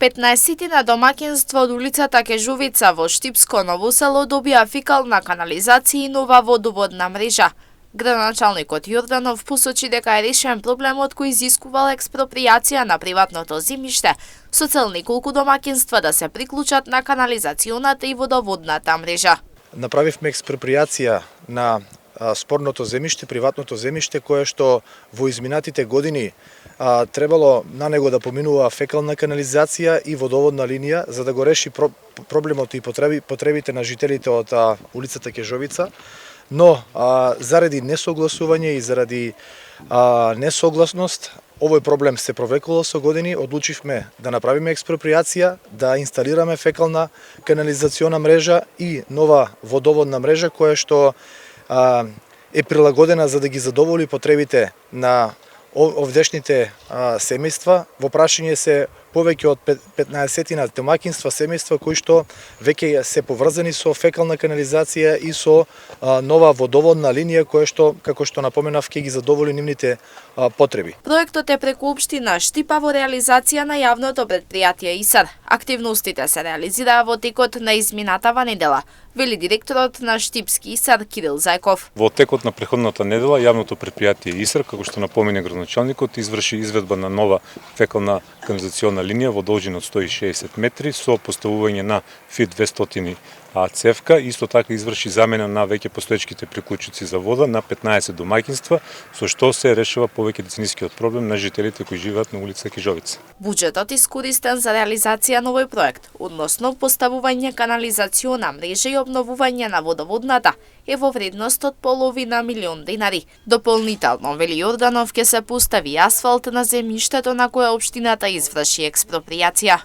15 на домаќинства од улицата Кежувица во Штипско Ново село добија фекална канализација и нова водоводна мрежа. Градоначалникот Јорданов посочи дека е решен проблемот кој изискувал експроприација на приватното земјиште со цел неколку домаќинства да се приклучат на канализационата и водоводната мрежа. Направивме експроприација на спорното земјиште, приватното земјиште, кое што во изминатите години требало на него да поминува фекална канализација и водоводна линија за да го реши проблемот и потребите на жителите од улицата Кежовица, но заради несогласување и заради несогласност овој проблем се провлекувал со години, одлучивме да направиме експроприација, да инсталираме фекална канализациона мрежа и нова водоводна мрежа која што е прилагодена за да ги задоволи потребите на овдешните семејства. Во прашање се повеќе од 15 домаќинства семејства кои што веќе се поврзани со фекална канализација и со нова водоводна линија која што, како што напоменав, ќе ги задоволи нивните потреби. Проектот е преку општина Штипа во реализација на јавното претпријатие ИСАР. Активностите се реализираа во текот на изминатава недела, вели директорот на Штипски ИСАР Кирил Зајков. Во текот на претходната недела јавното претпријатие ИСАР, како што напомена градоначалникот, изврши изведба на нова фекална канализациона линија во должина од 160 метри со поставување на ФИТ 200 цевка, исто така изврши замена на веќе постоечките приклучици за вода на 15 домаќинства, со што се решава повеќе деценискиот проблем на жителите кои живеат на улица Кежовица. Буџетот искористен за реализација на овој проект, односно поставување канализациона мрежа и обновување на водоводната, е во вредност од половина милион денари. Дополнително, вели Јорданов, ќе се постави асфалт на земјиштето на кое општината изврши експроприација.